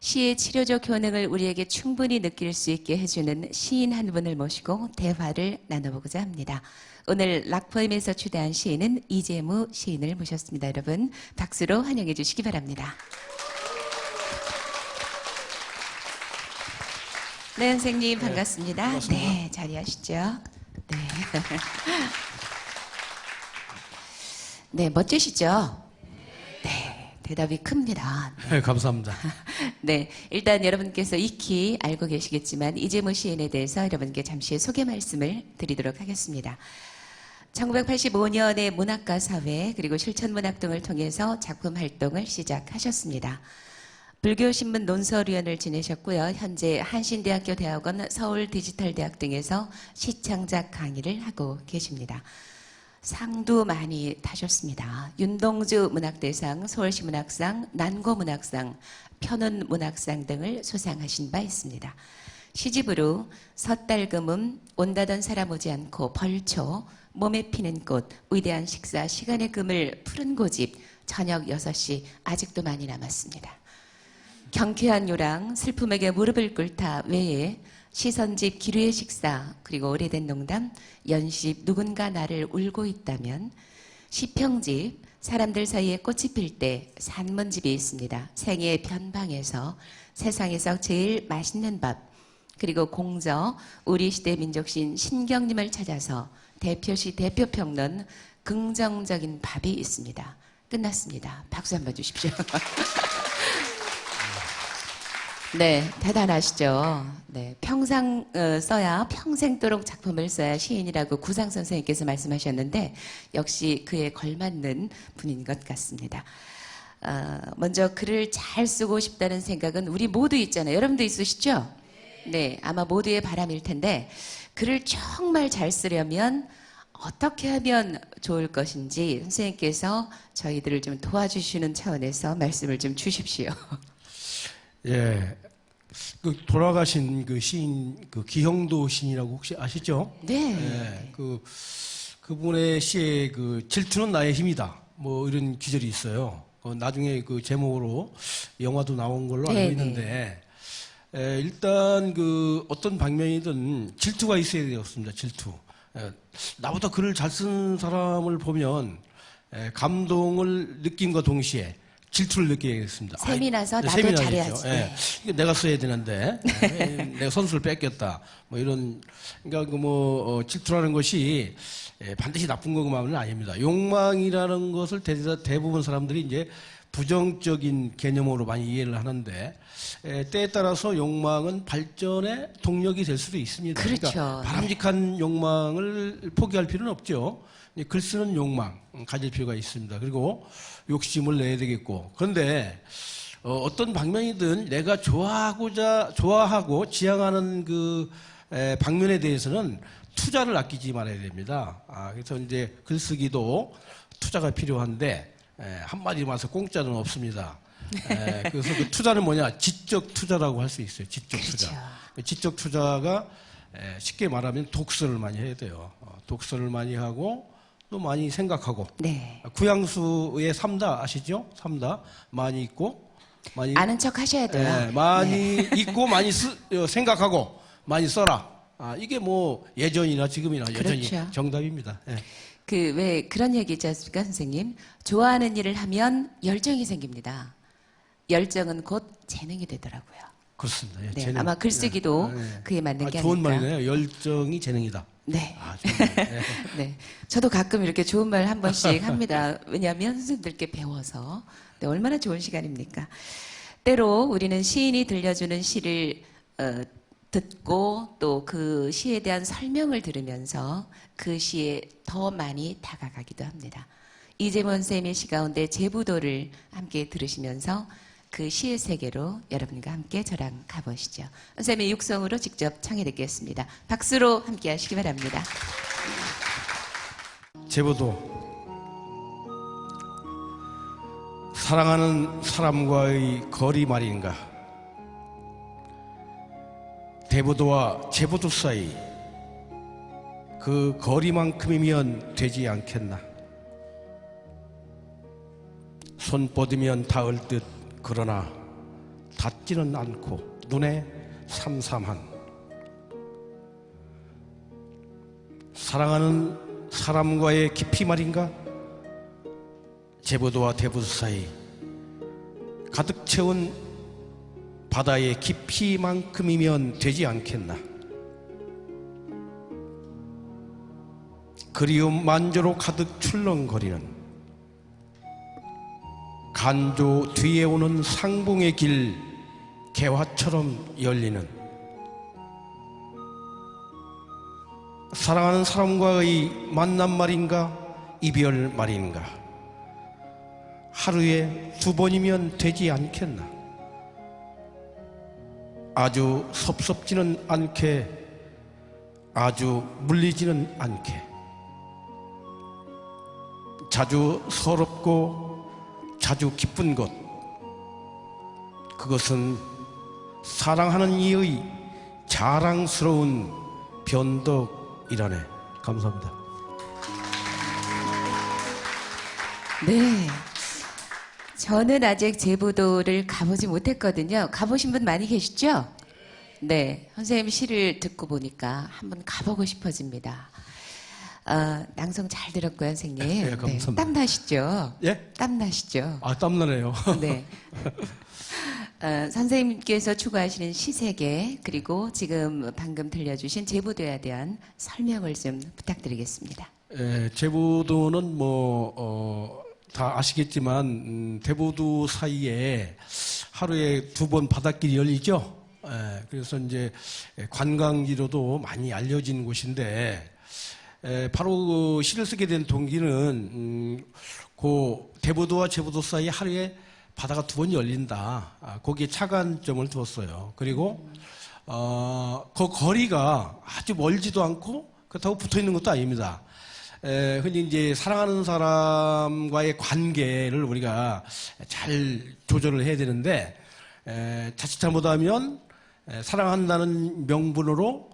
시의 치료적 효능을 우리에게 충분히 느낄 수 있게 해주는 시인 한 분을 모시고 대화를 나눠보고자 합니다. 오늘 락포엠에서 초대한 시인은 이재무 시인을 모셨습니다. 여러분 박수로 환영해 주시기 바랍니다. 네, 선생님 반갑습니다. 반갑습니다. 네, 자리하시죠. 네. 네, 멋지시죠? 네, 대답이 큽니다. 네, 감사합니다. 네, 일단 여러분께서 익히 알고 계시겠지만 이재무 시인에 대해서 여러분께 잠시 소개 말씀을 드리도록 하겠습니다. 1985년에 문학과 사회 그리고 실천문학 등을 통해서 작품 활동을 시작하셨습니다. 불교신문 논설위원을 지내셨고요. 현재 한신대학교 대학원 서울디지털대학 등에서 시창작 강의를 하고 계십니다. 상도 많이 타셨습니다. 윤동주 문학대상, 서울시 문학상, 난고 문학상, 편운 문학상 등을 수상하신 바 있습니다. 시집으로 섣달금음, 온다던 사람 오지 않고 벌초, 몸에 피는 꽃, 위대한 식사, 시간의 금을 푸른 고집, 저녁 6시 아직도 많이 남았습니다. 경쾌한 요랑, 슬픔에게 무릎을 꿇다 외에 시선집, 기류의 식사, 그리고 오래된 농담, 연십, 누군가 나를 울고 있다면, 시평집, 사람들 사이에 꽃이 필 때, 산문집이 있습니다. 생의 변방에서 세상에서 제일 맛있는 밥, 그리고 공저, 우리 시대 민족신 신경님을 찾아서 대표시 대표평론, 긍정적인 밥이 있습니다. 끝났습니다. 박수 한번 주십시오. 네, 대단하시죠. 네, 평상 써야 평생도록 작품을 써야 시인이라고 구상 선생님께서 말씀하셨는데 역시 그에 걸맞는 분인 것 같습니다. 먼저 글을 잘 쓰고 싶다는 생각은 우리 모두 있잖아요. 여러분도 있으시죠? 네, 아마 모두의 바람일 텐데 글을 정말 잘 쓰려면 어떻게 하면 좋을 것인지 선생님께서 저희들을 좀 도와주시는 차원에서 말씀을 좀 주십시오. 예, 그 돌아가신 그 시인 그 기형도 시인이라고 혹시 아시죠? 네. 예, 그분의 시에 그 질투는 나의 힘이다. 뭐 이런 기절이 있어요. 나중에 그 제목으로 영화도 나온 걸로 알고 있는데 일단 그 어떤 방면이든 질투가 있어야 되었습니다. 질투. 나보다 글을 잘 쓴 사람을 보면 감동을 느낌과 동시에 질투를 느끼겠습니다. 셈이 나서 나도 셈이 잘해야지. 나겠죠. 예. 이게 내가 써야 되는데 내가 선수를 뺏겼다. 뭐 이런 그러니까 질투라는 것이 반드시 나쁜 것만은 아닙니다. 욕망이라는 것을 대부분 사람들이 이제 부정적인 개념으로 많이 이해를 하는데 때에 따라서 욕망은 발전의 동력이 될 수도 있습니다. 그렇죠. 그러니까 바람직한 욕망을 포기할 필요는 없죠. 글 쓰는 욕망 가질 필요가 있습니다. 그리고 욕심을 내야 되겠고. 그런데 어떤 방면이든 내가 좋아하고 지향하는 그 방면에 대해서는 투자를 아끼지 말아야 됩니다. 그래서 이제 글쓰기도 투자가 필요한데 한마디로 말해서 공짜는 없습니다. 그래서 그 투자는 뭐냐? 지적 투자라고 할 수 있어요. 지적 투자. 그렇죠. 지적 투자가 쉽게 말하면 독서를 많이 해야 돼요. 독서를 많이 하고 또 많이 생각하고. 네. 구양수의 삼다 아시죠? 삼다 많이 읽고 많이 아는 척 하셔야 돼요. 많이 읽고 많이 생각하고 많이 써라. 이게 뭐 예전이나 지금이나 여전히 그렇죠. 정답입니다. 예. 그 왜 그런 얘기 있지 않습니까, 선생님? 좋아하는 일을 하면 열정이 생깁니다. 열정은 곧 재능이 되더라고요. 그렇습니다. 예, 네, 재능. 아마 글쓰기도 그에 맞는 게 좋은 아닐까. 말이네요. 열정이 재능이다. 네. 좋은 말. 예. 네. 저도 가끔 이렇게 좋은 말 한 번씩 합니다. 왜냐하면 선생님들께 배워서. 네, 얼마나 좋은 시간입니까? 때로 우리는 시인이 들려주는 시를 듣고 또 그 시에 대한 설명을 들으면서 그 시에 더 많이 다가가기도 합니다. 이재무 선생님의 시 가운데 제부도를 함께 들으시면서 그 시의 세계로 여러분과 함께 저랑 가보시죠. 선생님의 육성으로 직접 청해 듣겠습니다. 박수로 함께 하시기 바랍니다. 제보도 사랑하는 사람과의 거리 말인가 대보도와 제보도 사이 그 거리만큼이면 되지 않겠나. 손 뻗으면 닿을 듯 그러나 닿지는 않고 눈에 삼삼한 사랑하는 사람과의 깊이 말인가? 제부도와 대부도 사이 가득 채운 바다의 깊이만큼이면 되지 않겠나? 그리움 만조로 가득 출렁거리는 간조 뒤에 오는 상봉의 길 개화처럼 열리는 사랑하는 사람과의 만남 말인가 이별 말인가 하루에 2번이면 되지 않겠나? 아주 섭섭지는 않게 아주 물리지는 않게 자주 서럽고 자주 기쁜 것 그것은 사랑하는 이의 자랑스러운 변덕이라네. 감사합니다. 네. 저는 아직 제부도를 가보지 못했거든요. 가보신 분 많이 계시죠? 네. 선생님 시를 듣고 보니까 한번 가보고 싶어집니다. 낭송 잘 들었고요, 선생님. 네, 감사합니다. 네, 땀 나시죠? 예? 땀 나시죠? 아, 땀나네요. 네. 선생님께서 추구하시는 시세계 그리고 지금 방금 들려주신 제부도에 대한 설명을 좀 부탁드리겠습니다. 제부도는 다 아시겠지만 대부도 사이에 하루에 2번 바닷길이 열리죠. 그래서 이제 관광지로도 많이 알려진 곳인데 바로 그 시를 쓰게 된 동기는 그 대부도와 제부도 사이에 하루에 바다가 2번 열린다. 거기에 차관점을 두었어요. 그리고 그 거리가 아주 멀지도 않고 그렇다고 붙어 있는 것도 아닙니다. 흔히 이제 사랑하는 사람과의 관계를 우리가 잘 조절을 해야 되는데 자칫 잘못하면 사랑한다는 명분으로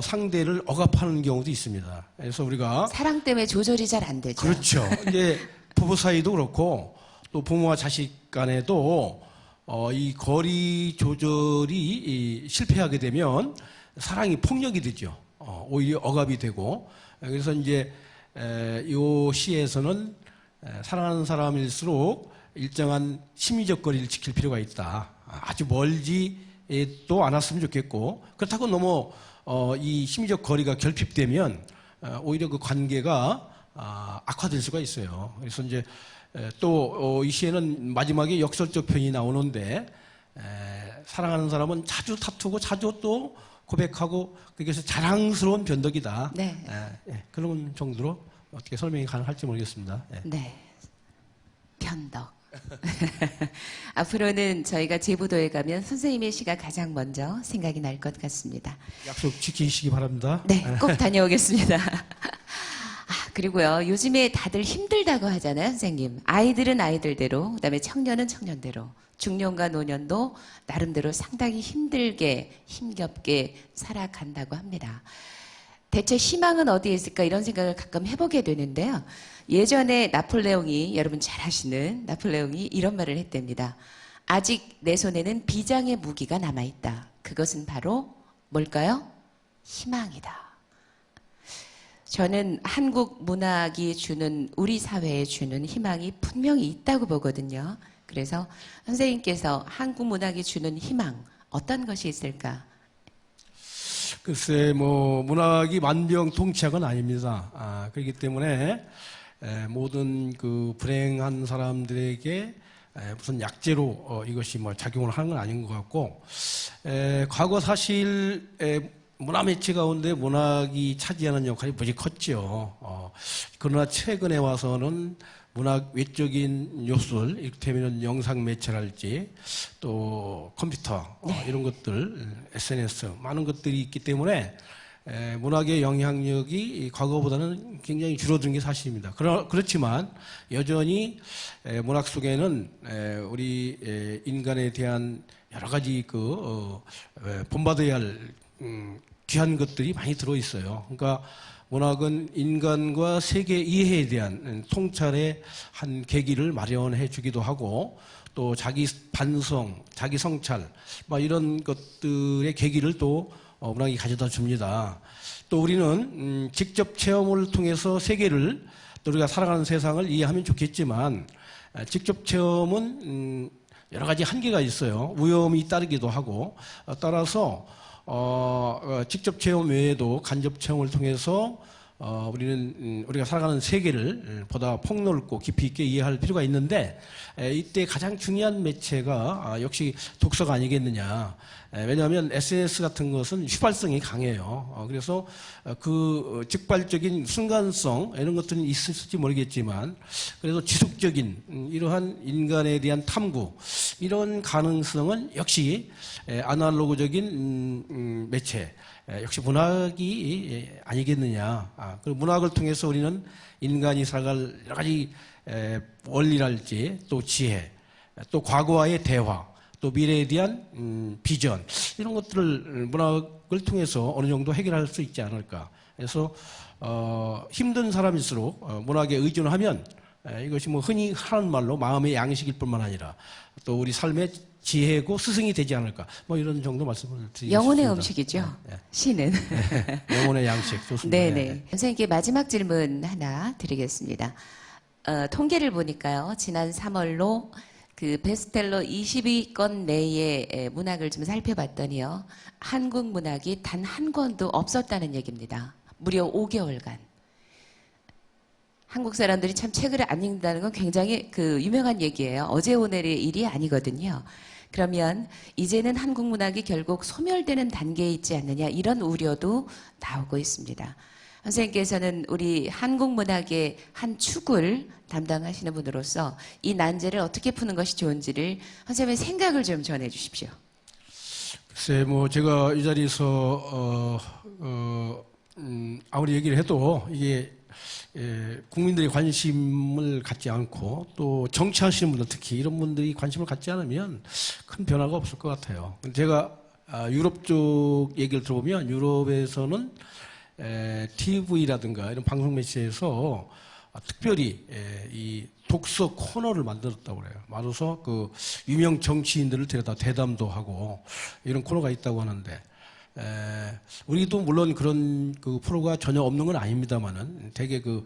상대를 억압하는 경우도 있습니다. 그래서 우리가 사랑 때문에 조절이 잘 안 되죠. 그렇죠. 이제 부부 사이도 그렇고 또 부모와 자식 간에도 이 거리 조절이 실패하게 되면 사랑이 폭력이 되죠. 오히려 억압이 되고 그래서 이제 이 시에서는 사랑하는 사람일수록 일정한 심리적 거리를 지킬 필요가 있다. 아주 멀지도 않았으면 좋겠고 그렇다고 너무 이 심리적 거리가 결핍되면 오히려 그 관계가 악화될 수가 있어요. 그래서 이제 또 이 시에는 마지막에 역설적 표현이 나오는데 사랑하는 사람은 자주 다투고 자주 또 고백하고 그래서 자랑스러운 변덕이다. 네. 그런 정도로 어떻게 설명이 가능할지 모르겠습니다. 네. 변덕. 앞으로는 저희가 제부도에 가면 선생님의 시가 가장 먼저 생각이 날 것 같습니다. 약속 지키시기 바랍니다. 네, 꼭 다녀오겠습니다. 그리고요, 요즘에 다들 힘들다고 하잖아요, 선생님. 아이들은 아이들대로, 그다음에 청년은 청년대로, 중년과 노년도 나름대로 상당히 힘들게, 힘겹게 살아간다고 합니다. 대체 희망은 어디에 있을까 이런 생각을 가끔 해보게 되는데요. 예전에 나폴레옹이, 여러분 잘 아시는 나폴레옹이 이런 말을 했답니다. 아직 내 손에는 비장의 무기가 남아있다. 그것은 바로 뭘까요? 희망이다. 저는 한국 문학이 주는, 우리 사회에 주는 희망이 분명히 있다고 보거든요. 그래서 선생님께서 한국 문학이 주는 희망, 어떤 것이 있을까? 글쎄, 문학이 만병통치약은 아닙니다. 그렇기 때문에 모든 그 불행한 사람들에게 무슨 약재로 이것이 작용을 하는 건 아닌 것 같고, 과거 사실 문화 매체 가운데 문학이 차지하는 역할이 무지 컸죠. 그러나 최근에 와서는 문학 외적인 요소들, 이를테면 영상 매체랄지 또 컴퓨터 이런 것들, SNS 많은 것들이 있기 때문에 문학의 영향력이 과거보다는 굉장히 줄어든 게 사실입니다. 그렇지만 여전히 문학 속에는 우리 인간에 대한 여러 가지 본받아야 할 귀한 것들이 많이 들어있어요. 그러니까 문학은 인간과 세계 이해에 대한 통찰의 한 계기를 마련해 주기도 하고 또 자기 반성, 자기 성찰, 이런 것들의 계기를 또 문학이 가져다 줍니다. 또 우리는 직접 체험을 통해서 세계를 또 우리가 살아가는 세상을 이해하면 좋겠지만 직접 체험은 여러 가지 한계가 있어요. 위험이 따르기도 하고 따라서 직접 체험 외에도 간접 체험을 통해서 우리는 우리가 살아가는 세계를 보다 폭넓고 깊이 있게 이해할 필요가 있는데 이때 가장 중요한 매체가 역시 독서가 아니겠느냐. 왜냐하면 SNS 같은 것은 휘발성이 강해요. 그래서 그 즉발적인 순간성 이런 것들은 있을지 모르겠지만 그래도 지속적인 이러한 인간에 대한 탐구 이런 가능성은 역시 아날로그적인 매체 역시 문학이 아니겠느냐. 그리고 문학을 통해서 우리는 인간이 살아갈 여러 가지 원리랄지 또 지혜 또 과거와의 대화 또 미래에 대한 비전 이런 것들을 문학을 통해서 어느 정도 해결할 수 있지 않을까. 그래서 힘든 사람일수록 문학에 의존하면 이것이 뭐 흔히 하는 말로 마음의 양식일 뿐만 아니라 또 우리 삶의 지혜고 스승이 되지 않을까. 이런 정도 말씀을 드리겠습니다. 영혼의 음식이죠. 네. 시는. 영혼의 양식 좋습니다. 네네. 선생님께 마지막 질문 하나 드리겠습니다. 통계를 보니까요. 지난 3월로 그 베스트셀러 22권 내의 문학을 좀 살펴봤더니요. 한국 문학이 단 한 권도 없었다는 얘기입니다. 무려 5개월간. 한국 사람들이 참 책을 안 읽는다는 건 굉장히 그 유명한 얘기예요. 어제 오늘의 일이 아니거든요. 그러면 이제는 한국 문학이 결국 소멸되는 단계에 있지 않느냐 이런 우려도 나오고 있습니다. 선생님께서는 우리 한국 문학의 한 축을 담당하시는 분으로서 이 난제를 어떻게 푸는 것이 좋은지를 선생님의 생각을 좀 전해 주십시오. 글쎄, 제가 이 자리에서 아무리 얘기를 해도 이게 국민들이 관심을 갖지 않고 또 정치하시는 분들 특히 이런 분들이 관심을 갖지 않으면 큰 변화가 없을 것 같아요. 제가 유럽 쪽 얘기를 들어보면 유럽에서는 TV라든가 이런 방송 매체에서 특별히 이 독서 코너를 만들었다고 그래요. 만들어서 그 유명 정치인들을 데려다 대담도 하고 이런 코너가 있다고 하는데 우리도 물론 그런 그 프로가 전혀 없는 건 아닙니다만은 되게 그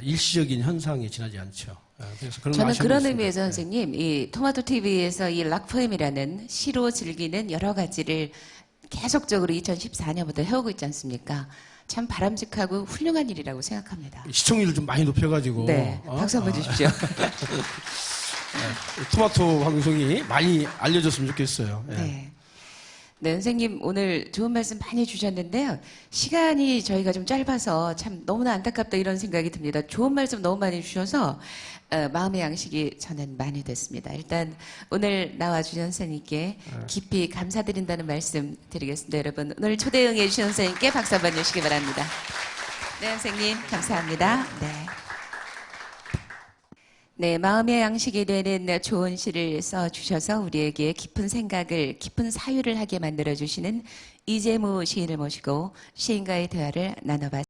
일시적인 현상에 지나지 않죠. 그래서 그런 저는 그런 있습니다. 의미에서 선생님 이 토마토 TV에서 이 락포엠이라는 시로 즐기는 여러 가지를 계속적으로 2014년부터 해오고 있지 않습니까? 참 바람직하고 훌륭한 일이라고 생각합니다. 시청률을 좀 많이 높여가지고 네, 박수 한번 주십시오. 토마토 방송이 많이 알려졌으면 좋겠어요. 예. 네. 네, 선생님 오늘 좋은 말씀 많이 주셨는데요. 시간이 저희가 좀 짧아서 참 너무나 안타깝다 이런 생각이 듭니다. 좋은 말씀 너무 많이 주셔서 마음의 양식이 저는 많이 됐습니다. 일단 오늘 나와주신 선생님께 깊이 감사드린다는 말씀 드리겠습니다. 여러분 오늘 초대 응해주신 선생님께 박수 한번 주시기 바랍니다. 네, 선생님 감사합니다. 네. 네, 마음의 양식이 되는 좋은 시를 써주셔서 우리에게 깊은 생각을, 깊은 사유를 하게 만들어주시는 이재무 시인을 모시고 시인과의 대화를 나눠봤습니다.